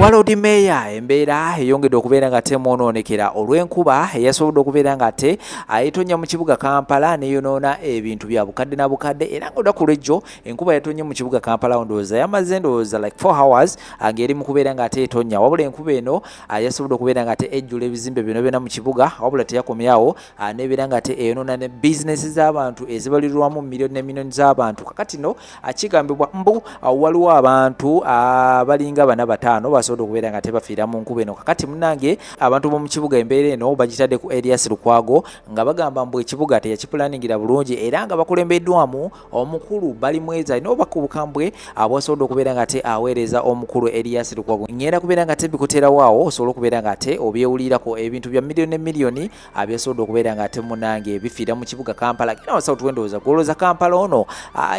Walodi Meya embeera eyongedde okubeera nga temonoonekera olw'enkuba eyasobodde okubeera nga te ayitonya mu kibuga Kampala neyonoona ebintu bya bukadde na bukadde era ng'olunaku lw'ejjo enkuba yatonye mu kibuga Kampala ndowooza yamaze ndowooza like 4 hours ng'eri mu kubeera nga te etonya wabula enkuba eno yasobodde okubeera nga te ejjula ebizimbe bino byonna mu kibuga wabula teyakomyawo nebeera nga te eyonoona ne bizinesi z'abantu ezibalirwamu miliyoni ne miliyoni z'abantu kakati no kigambibwa mbu waliwo abantu abalinga bana bataano basobodde okubeera nga tebafiira mu nkuba eno kakati munnange abantu b'omu kibuga embeera eno bagitadde ku Elias Lukwago nga bagamba mbu ekibuga teyakipulaningira bulungi era nga bakulembeddwamu omukulu bali mwezi alina obubaka obukambwe bwasobodde okubeera nga te aweereza omukulu Elias Lukwago ngenda kubeera nga te bikuteerawaawo osobola okubeera nga te obyewulirako ebintu bya miliyoni ne miliyoni byasobodde okubeera nga te munnange bifiira mu kibuga Kampala gena wasawo tuwendowooza gwolooza Kampala ono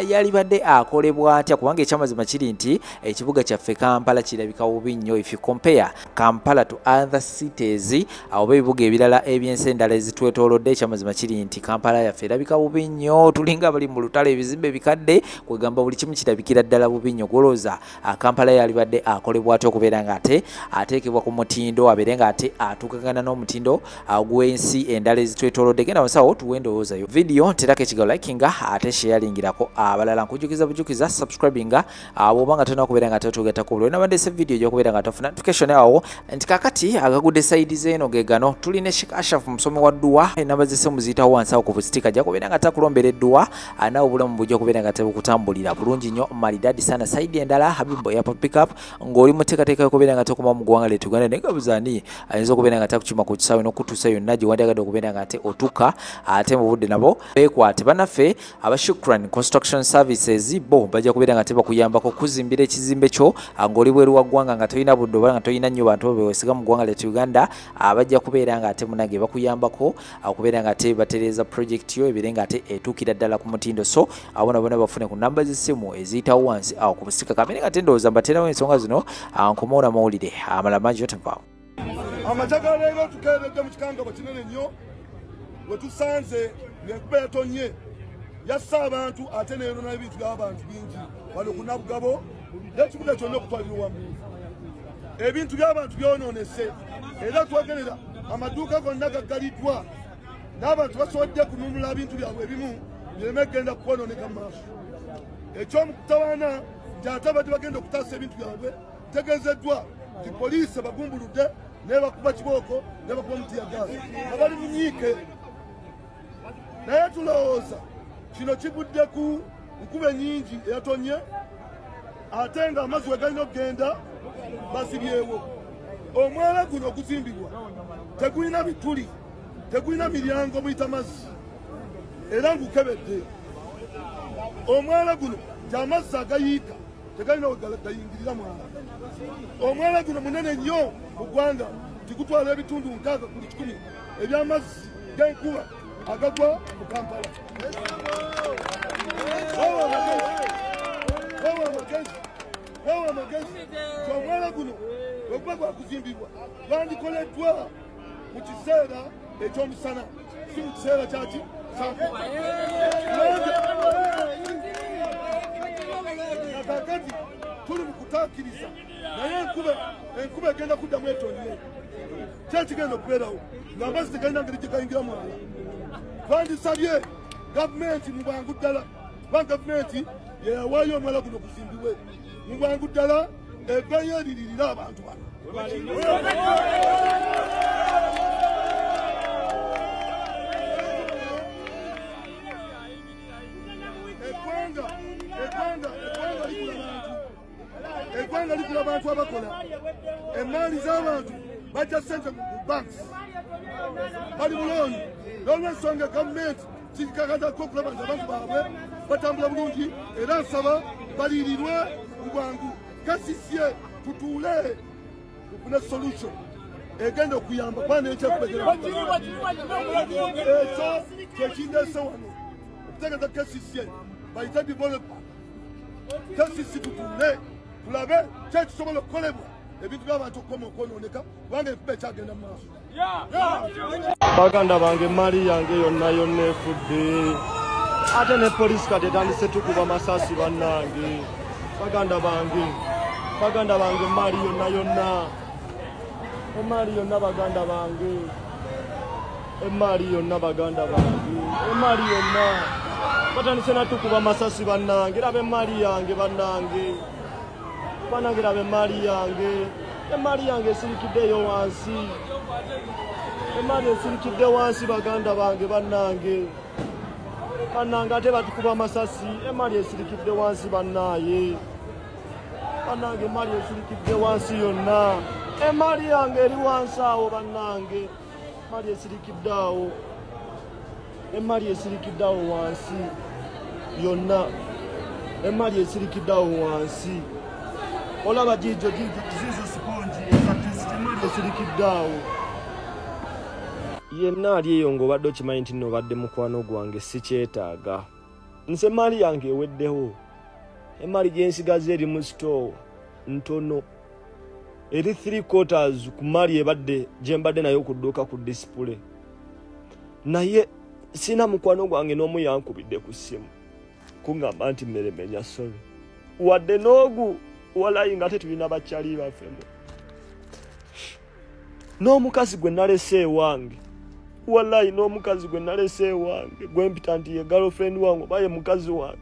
yalibadde akolebwa atya kubanga ekyamazima kiri nti ekibuga kyaffe Kampala kirabika bubi nnyo if you compare Kampala to other cities oba ebibuga ebirala ebyensi endala ezitwetoolodde ekyamazima kiri nti Kampala yaffe erabika bubi nnyo tulinga bali mu lutalo ebizimbe bikadde kwegamba buli kimu kirabikira ddala bubi nnyo gwolooza Kampala yalibadde akolebwa atya okubeera nga ate ateekebwa ku mutindo abeere nga ate atuukagana n'omutindo gw'ensi endala ezitwetoolodde genda musawo tuwendowoozayo video nterako ekigawo likinga ate sharingirako abalala nkujukiza subscribinga bw'oba nga tolina kubeera nga tetugatako bulwe nabandese video okubeera nga tofuna notification awo nti kakati agagudde side zeno gegano tulina Sheikh Ashraf musomi wa dua nabazise muzitaho wansi awo ku bustika ja kubeera nga takulombera dua anawo bulamu bujja kubeera nga tebukutambulira bulungi nnyo maridadi sana side endala Habibu ya pick up ng'oli muteekateeka kubeera nga tekoma mu ggwanga lyetu Uganda naye gabuzani ayinza okubeera nga takukima ku kisaawe n'okutuusa yonna gye wandyagadde okubeera nga ate otuka ate mu budde nabo beekwate bannaffe aba Shukran Construction Services bo bajja kubeera nga tebakuyambako kuzimbira ekizimbe kyo ng'oli bweru wa ggwanga nga tolina budde oba nga tolina nnyo bantu bewesiga mu ggwanga lyetu Uganda bajja kubeera nga ate munange bakuyambako okubeera nga te batereeza project yo ebire nga ate etuukira ddala ku mutindo so abona bona bafune ku namba z'essimu eziyitawo wansi awo ku busika kamere nga tendowooza mbateerawo ensonga zino nkomaona mawulire amala mangi yotenvaawo amajagala leero tukeeredde mu kikangabwa kinene nnyo we tusanze ng'enkuba yatonye yassa abantu ate neyonoona ebintu by'abantu bingi wano ku Nabugabo n'ekibuga kyonna okutwalira wamu ebintu by'abantu byonoonese era twogerera amaduuka gonna gaggaliddwa n'abantu basobodde kununula ebintu byabwe ebimu bireme kugenda kwonooneka mu maaso ekyomukutawaana nti ate abadde bagenda okutaasa ebintu byabwe tegeezeddwa nti poliisi bagumbuludde nebakuba kibooko nebakuba mutiyagaasi abali mu nyiike naye tulowooza kino kigudde ku nkuba ennyingi eyatonye ate nga amazzi we galina okugenda bazibyewo omwala guno oguzimbibwa tegulina bituli tegulina miryango muyita mazzi era ngukebedde omwala guno gy'amazzi agayiika tegalina wegayingirira mwala omwala guno munene nnyo mu ggwanga tigutwala ebitundu 6 ku 100 eby'amazzi g'enkuba agagwa mu Kampala wewa amagezi omwala guno weguba gwakuzimbibwa gwandikoleddwa mu kiseera ekyomusana si mu kiseera kyaki kakati tuli mu kutaakiriza naye enkuba egenda kuddamu etonye kyekigenda okubeerawo ng'amazzi tegalina ngeri gye gayingira mwala twandisabye gavumenti mu bwangu ddala kuba gavumenti yeyawaayo omwala guno guzimbibwe mu bwangu ddala ebeeyo eriririra abantu bano eggwanga ligula abantu abakola emaali z'abantu bajja ssente mu banks bali mulooni n'olw'ensonga gavumenti kikakatako okulaba nti abantu baabwe batambula bulungi era nsaba baliirirwe mu bwangu kasisye tutuule tufune solution egenda okuyamba kuba nekyekubegera ekyo kyekindeese wano okutegeeza kesisye bayite developer kesisi tutuule tulabe kyekisobola okukolebwa ebintu by'abantu okukoma okwonooneka kubanga enkuba ekyagenda mu maaso baganda bange emaali yange yonna efudde ate ne poliisi kati etandise tukuba masasi bannange baganda bange baganda bange emaali yonna emaali yonna baganda bange emaali yonna baganda bange emaali yonna batandise natukuba masasi bannange raba emaali yange bannange raba emaali yange esirikiddeyo wansi emaali esirikidde wansi baganda bange bannange ate batukuba masasi emaali esirikidde wansi bannaaye bannange emaali esirikidde wansi yonna emaali yange eri wansi awo bannange emaali esirikidde awo wansi yonna emaali esirikidde awo wansi olaba jijo sponji emaali esirikidde awo yenna ali eyo ng'obadde okimanyi nti nno obadde mukwano gwange sikyetaaga nse emaali yange eweddewo emaali gyensigaze eri mu sitoowa ntono eri 3/4 ku maali ebadde gyembadde nayo ku dduuka ku disipule naye sina mukwano gwange n'omu yankubidde ku ssimu kuŋŋamba nti mmeremenya sori wadde n'ogu walayi nga tetulina bakyali baffemu n'omukazi gwe nalese ewange wallahi n'omukazi gwe nalese ewange gwempita nti ye girlfriend wange oba ye mukazi wange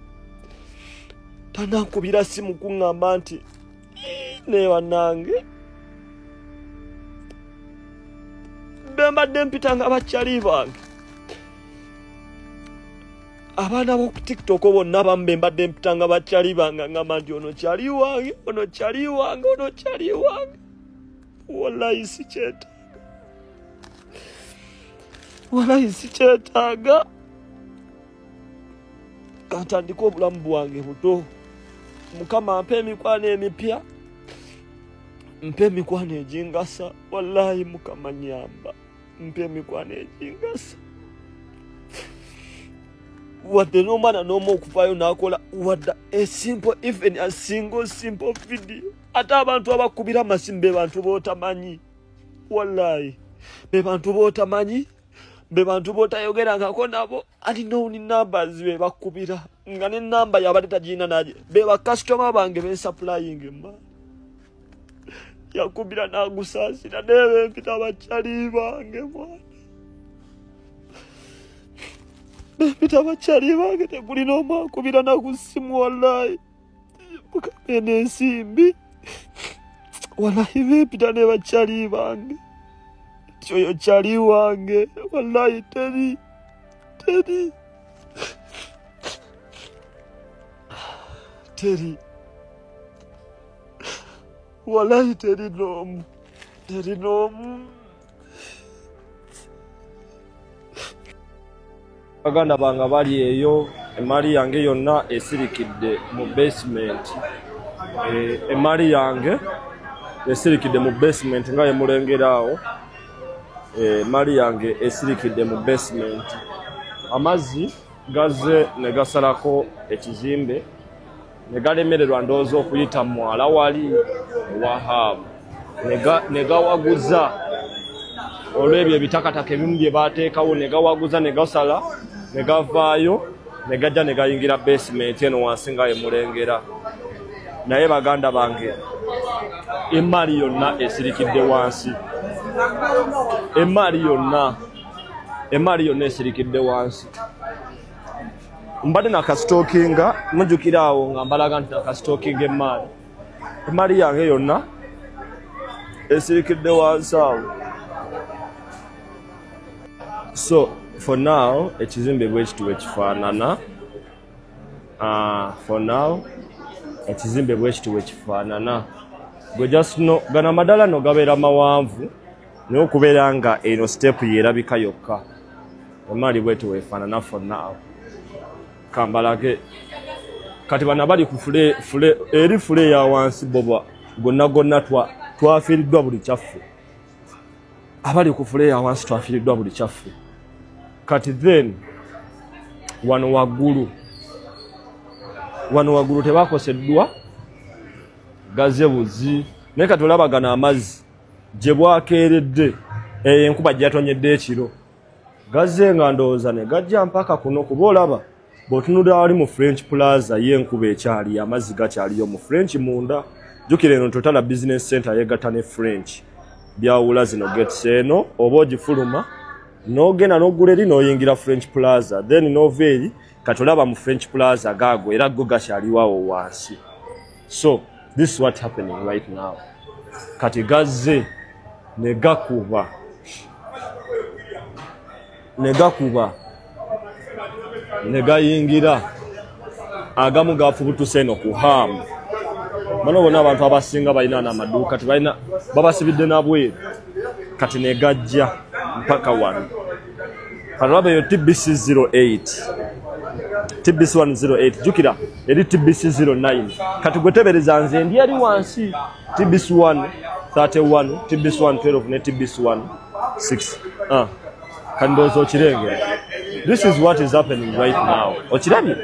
tanankubira simu kuŋŋamba nti ne bannange bembadde mpita nga bakyali bange abaana b'oku tiktok bonna abamu bembadde mpita nga bakyali bange ŋŋamba nti ono kyali wange wallahi sikyetaaga kantandika obulamu bwange buto mukama mpe emikwano emipya mpe emikwano egingasa wallahi mukama nyamba mpe emikwano egingasa wadde n'omwana n'omu okuvaayo n'akola wadda a single video ate abantu abakubira amasimu be bantu b'otamanyi wallahi be bantu b'otamanyi be bantu b'otayogerangako nabo alina oni numbers be bakubira nga n'ennamba yabadde tagirina naje be bakasitoma bange bensaplayinga emaali yakubira n'agusaasira neebe mpita bakyali bange mwana bempita bakyali bange tegulina omu akubira nakusimu wallahi mukame n'ensimbi wallahi bempita ne bakyali bange kyoyo kyali wange wallahi teri wallahi teri n'omu baganda bange bali eyo emaali yange yonna esirikidde mu basement emaali yange esirikidde mu basement nga yemulengeraawo emaali yange esirikidde mu basement amazzi gazze ne gasalako ekizimbe ne galemererwa ndowooza okuyita mwala wali wahaabu ne gawaguza olw'ebyo ebitakataka ebimu bye baateekawo ne gawaguza ne gasala ne gavaayo ne gajja ne gayingira basement eno wansi nga yemulengera naye baganda bange emaali yonna esirikidde wansi emaali yonna esirikidde wansi mbadde nakasitookinga mujjukira awo nga mbalaga nti nakasitookinga emaali yange yonna esirikidde wansi awo so for now ekizimbe bwe kitu ekifaanana ekizimbe bwe kitu ekifaanana gwe just no gana madala no gabeera mawanvu naye okubeera nga eno step yerabika yokka emaali bwetu weefaanana for now kambalage kati bana bali ku eri fule ya wansi boba gonna twafiiriddwa buli kyaffe abali ku fule ya wansi twafiiriddwa buli kyaffe kati then wano waggulu tebakoseddwa gazebuzi naye kati olabagana amazzi gye bwakeeredde enkuba gyatonyedde ekiro gazze nga ndowooza ne gajja mpaka kuno kuba olaba bw'otunulira wali mu French Plaza y'enkuba ekyali amazzi gakyaliyo mu French munda jukire no Total Business Center yegatta ne French byawula zino gates eno oba ogifuluma n'ogenda n'ogula eri n'oyingira French Plaza then n'oveeri katolaba mu French Plaza gaago era go gakyaliwawo wansi. So this is what happening right now. Kati gazze negakuba negayingira agamu gafubutuse no ku hamu. Bano bona abantu abasinga balina n'amaduuka tebalina babasibidde nabwe kati negajja mpaka wano. Kalabe yo TBC 08 TBC 108 jukira eri TBC 09 kati gwetebereza nze ndi ali wansi TBC 1 31 TBC 112 ne TBC 16 kandozo kirenge. This is what is happening right now. Okirabye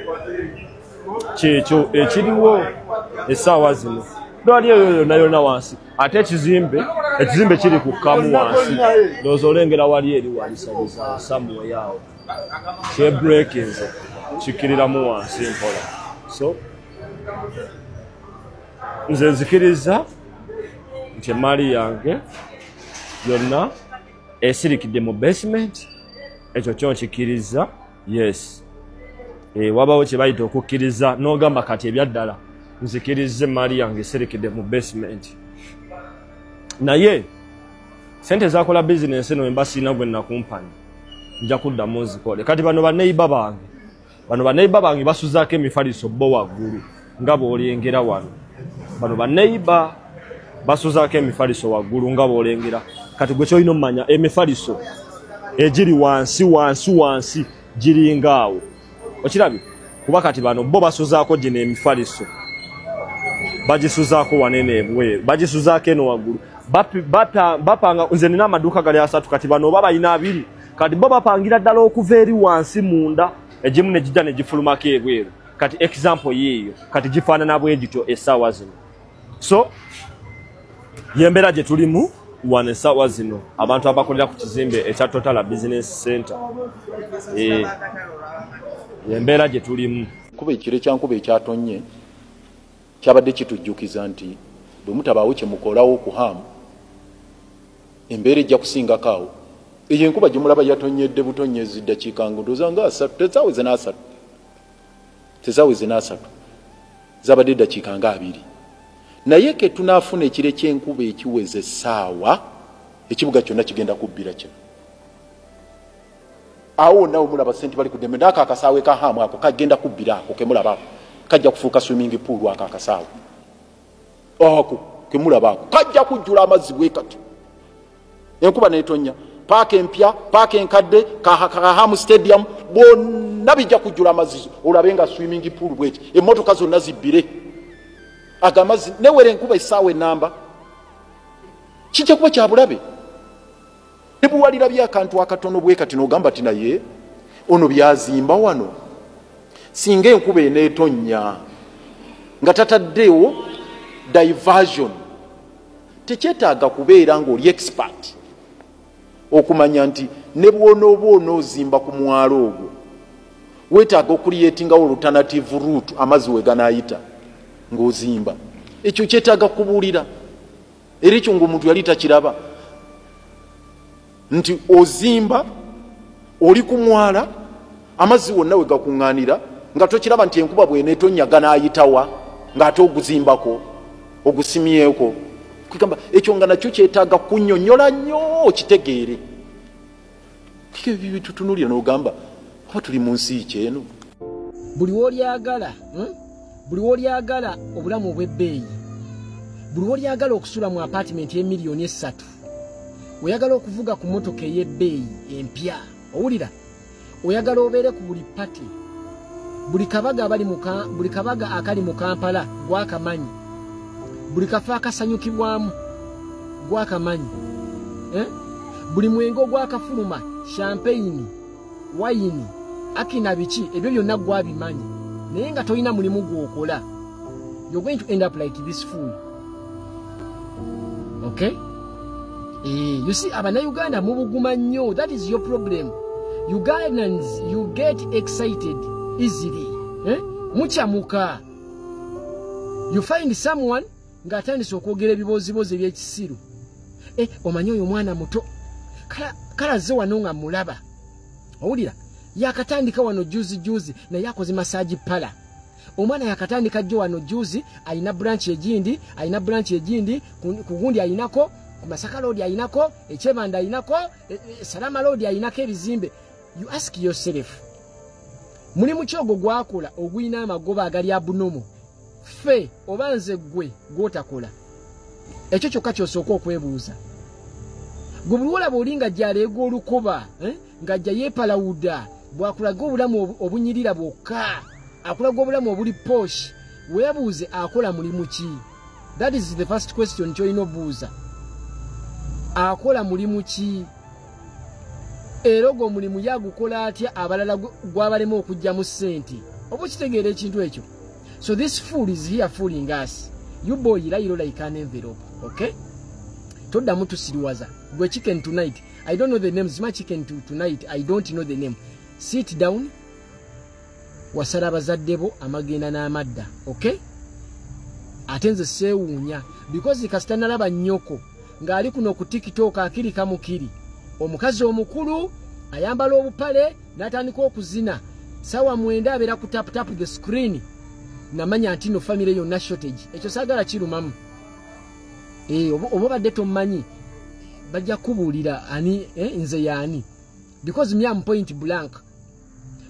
kyekyo ekiriwo essaawa zino dwali eyo nayo na wansi ate ekizimbe kiri ku kamu wansi ndowooza olengera wali eri walisabiza samuwe yawo kyebreakinze kikiriramu wansi mpola. So nze nzikiriza nti emaali yange yonna esirikidde mu basement ekyo kyo nkikiriza. Yes wabawo kye bayita okukkiriza n'ogamba kati ebyaddala nzikirize emaali yange esirikidde mu basement. Naye sente zakola business eno embasiina gwe nakumpanya nja kuddamu nzikole. Kati bano baneiba bange basuzaako emifaliso bo waggulu nga bw'olengera wano. Bano baneiba basuzaako emifaliso waggulu nga bw'olengera. Kati gwe kyolina omumanya emifaliso egiri wansi giringaawo. Okirabye kuba kati bano bo basuzaako gino emifaliso bagisuzaako wanene ebweru bagisuzaako eno waggulu bapanga. Nze nina amaduuka gali 3 kati bano oba balina 2 kati bo bapangira ddala okuva eri wansi munda egimu ne gijja ne gifulumako ebweru. Kati example yeeyo kati gifaanana bwe gityo essaawa zino. So yembeera gye tulimu wano essaawa zino abantu abakolera ku kizimbe ekya Total Business Center yembeera gye tulimu. Kuba ekire kyankuba ekyatonye kyabadde kitujjukiza nti bwe mutabaawo kye mukolawo ku hamu embeera ejja kusingakaawo. Eyo enkuba gye mulaba yatonyedde butonyezi ddakiika ndowooza nga 3 tezaweze n'asatu zabadde ddakiika nga 2 naye ke tunaafuna ekire ky'enkuba ekiweze essaawa ekibuga kyonna kigenda kubbira kino. Awo nawe mulaba sente bali kudembe n'ako akasaawe ka hamu ako kagenda kubbira ako kemulabako kajja kufuuka swimming pool ako akasaawe ako kemulaba ako kajja kujjula amazzi bwe kati enkuba n'etonya. Paaka empya paaka enkadde Kahamu Stadium bonna bijja kujjula amazzi olabe nga swimming pool bweki emmotoka zonna zibbire agamazi newere enkuba essaawa enamba kijja kuba kya bulabe. Tebuwalira byakantu akatono bwe kati n'ogamba ti naye ono byazimba wano singa enkuba eneetonya nga tataddewo diversion tekyetaaga kubeera ng'oli expert okumanya nti ne bw'onooba onoozimba ku mwalo ogwo weetaaga okuliyetingawo alternative route amazzi we ganaayita ng'ozimba. Ekyo kyetaaga kubuulira era ekyo ng'omuntu yali takiraba nti ozimba oli ku mwala amazzi wonna we gakuŋŋaanira nga tokiraba nti enkuba bw'eneetonya ganaayitawa ng'ate oguzimbako ogusimyeko. Kugamba ekyo nga nakyo kyetaaga kunnyonnyola nnyo okitegeere. Kiko ebyo bitutunuulira n'ogamba oba tuli mu nsi ki eno. Buli w'olyagala obulamu obw'ebbeeyi, buli w'olyagala okusula mu apartment y'emiliyoni 3, oyagala okuvuga ku mmotoka ey'ebbeeyi empya, owulira, oyagala obeere ku buli pati, buli kabaga akali mu Kampala gwakamanyi, buli kafo akasanyukibwamu gwakamanyi, buli mwenge ogwakafuluma champagne wayini akina biki ebyo byonna gwabimanyi naye nga tolina mulimu gwokola. You're going to end up like this fool. Okay? You see, Uganda mubuguma nnyo. That is your problem. Ugandans, you get excited easily. Muchamuka. You find someone ng'atandise okwogera ebibozibozi eby'ekisiru. Omanyi oyo mwana muto kalaze wano nga mulaba. Owulira yakatandika wano juzi naye akoze massage pala. Omwana yakatandika jjo wano juzi alina branch egindi ku gundi alinako ku Masaka Road alinako Echebanda alinako Salama Road alinako ebizimbe. You ask yourself, mulimu kyogo gwakola ogwina amagoba agali abunomo fe obanze gwe gwotakola. Ekyo kyokka kyosooka okwebuuza. Gwe buli bolinga gyaleega olukoba ng'ajja yeepalawuda bw'akulaga obulamu obunyirira bwokka akulaga obulamu obuli posh weebuuze akola mulimu ki? That is the first question ky'olina obuuza. Akola mulimu ki? Era ogwo omulimu yagukola atya abalala gwabalema okujjamu ssente? Oba okitegeera ekintu ekyo? So this fool is here fooling us. You boy layiro like an envelope. Okay? Toddamu tusiriwaza. Gwe chicken tonight. I don't know the name. Zima chicken tonight. I don't know the name. Sit down. Wasala abazaddebo amagenda n'amadda. Okay? Atenze seewuunya. Because kasita nalaba nnyoko ng'ali kuno ku TikTok akirika mukiri. Omukazi omukulu ayambala obupale n'atandika okuzina. Sawa 9 abeera ku tap the screen. Namanya nti no family yonna shortage. Ekyo saagala kirumamu. Oba badde tomanyi bajja kubuulira ani nze yaani. Because me am point blank.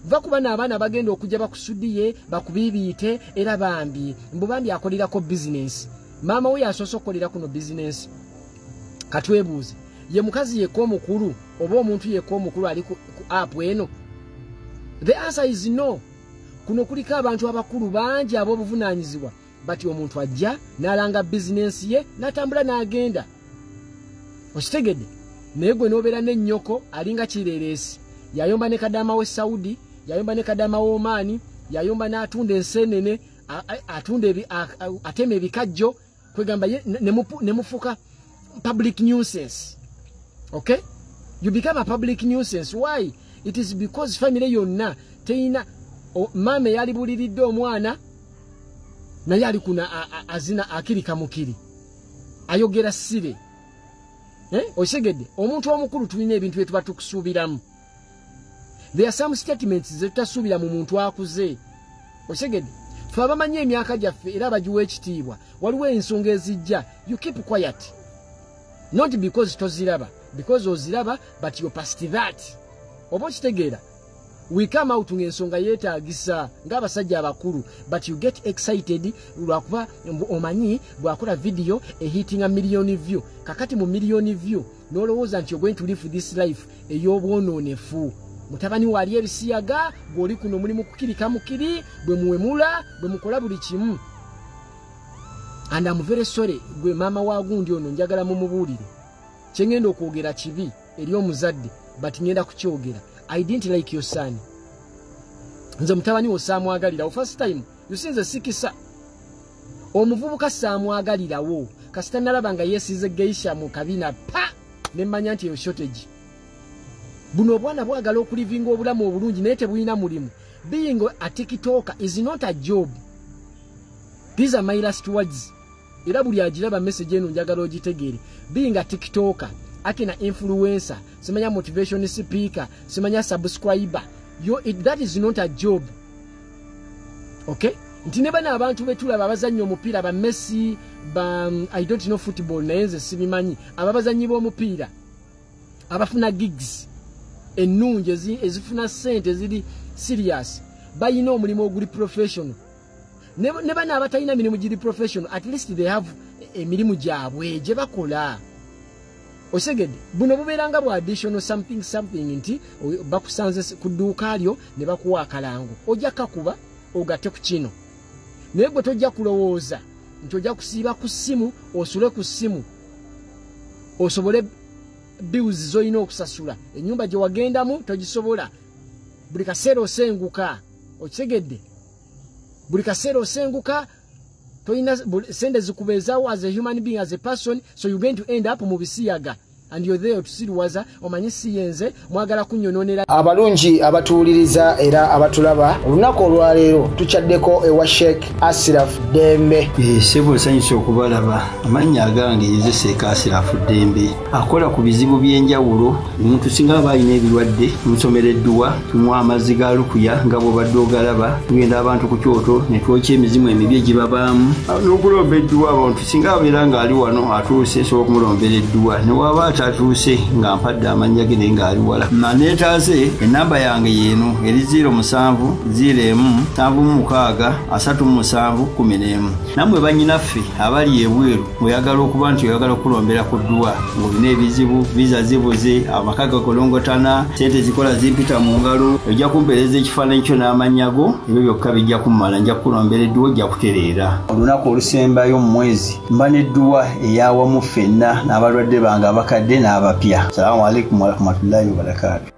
Vakuba n'abaana bagenda okujja bakusudiye bakubibiite era bambi mbubambi akolirako business. Maama we yasoose okukolera kuno business. Katwebuuze ye mukazi yeko omukulu oba omuntu yeko omukulu ali ku app eno? The answer is no. Kuno kuliko abantu abakulu bangi ab'obuvunaanyizibwa bati omuntu ajja n'alanga business ye n'atambula n'agenda. Okitegedde? Naye gwe n'obeera n'ennyoko alinga kireereesi. Yayomba ne kadama we Saudi, yayomba ne kadama we Oman, yayomba n'atunda enseenene, atema ebikajjo, kwegamba ne mufuka public nuisance. Okay? You become a public nuisance. Why? It is because family yonna teina mame yalibuliridde omwana naye ali kuna azina akirika mukiri. Ayogera sibe. Oshegedde omuntu omukulu tulina ebintu bye tuba tukusuubiramu. There are some statements ze tutasuubira mu muntu akuze. Oshegedde fe abamanyi emyaka gyaffe era abagiwa ekitiibwa waliwo ensonga ezijja. You keep quiet. Not because toziraba, because oziraba but you past that. Oba okitegeera? We come out ng'ensonga yeetaagisa ng'abasajja abakulu but you get excited lwakuba omanyi bwakola video hitting 1 million view. Kakati mu million view n'olowooza nti you're going to live this life ey'obwonoonefu. Mutabani wali ebisiyaga gw'oli kuno mulimu kukirika mukiri bwe muwemula bwe mukola buli kimu. And I'm very sorry gwe maama wa gundi ono njagala mumubuulire. Kye ngenda okwogera kibi eri omuzadde but ngenda kukyogera. I didn't like your son. Nze mutabani wo saamwagalira. First time yusinze sikisa. Omuvubuka saamwagalirawo. Kasita nalaba nga yesize geisha mu kabina pa ne mmanya nti yo shortage. Buno obwana bwagala okulivinga obulamu obulungi naye tebulina mulimu. Being a TikToker is not a job. These are my last words. Era buli agiraba message eno njagala ogitegeere. Being a TikToker, akina influencer, simanya motivation speaker, simanya subscriber. That is not a job. Okay? Nti ne bana abantu betulaba abazannyi omupiira ba Messi, I don't know football naye nze sibimanyi. Ababazannyi b'omupiira abafuna gigs ennungi ezifuna ssente ziri serious bayina omulimu oguli professional. Ne bana abatalina mirimu giri professional, at least they have emirimu gyabwe gye bakola. Osegedde buno bubeeranga bwa additional something nti bakusanze ku dduuka lyo ne bakuwa akalango ojja kakuba ogate ku kino. Naye gwe tojja kulowooza nti ojja kusiiba ku ssimu osule ku ssimu osobole bills z'olina okusasula. Ennyumba gye wagendamu togisobola. Buli kaseera osenguka. Okisegedde? Buli kaseera osenguka toyina sente zikubeezaawo as a human being, as a person, so you're going to end up mu bisiyaga. and you're there tusiriwaza omanyi siyenze mwagala kunyononera abalungi abatuuliriza era abatulaba olunaku olwaleero tuchaddeko ewa Sheikh Ashraf Dembe sebo sanyusa okubalaba amannya agange nze Sheikh Ashraf Dembe akola ku bizibu by'enjawulo omuntu singa aba alina ebirwadde musomereddwa tumwa amazzi ga lukuya nga bw'obadde ogalaba tugenda abantu ku kyoto ne twokya emizimu emibi egibabaamu n'okulomba edduwa abantu singa abeera ng'ali wano atuuse sobola okumulombeera edduwa ne waba atatuuse nga mpadde amannya ge naye ng'ali wala naneetaase ennamba yange yeeno eri 07 01 76 37 11 nammwe bannyinaffe abali ebweru oyagala okuba nti oyagala okulombera ku dduwa ng'olina ebizibu viza zibuze amaka gakolongotana sente zikola zimpita mu ngalo ojja kumpeereza ekifaananyi kyo n'amannya go ebyo byokka bijja kummala nja kukulombera edduwa ojja kutereera olunaku olusembayo mu mwezi mba n'edduwa eyawamu ffenna n'abalwadde bange abakadde n'abapya. Assalamu alaikum warahmatullahi wabarakatuh.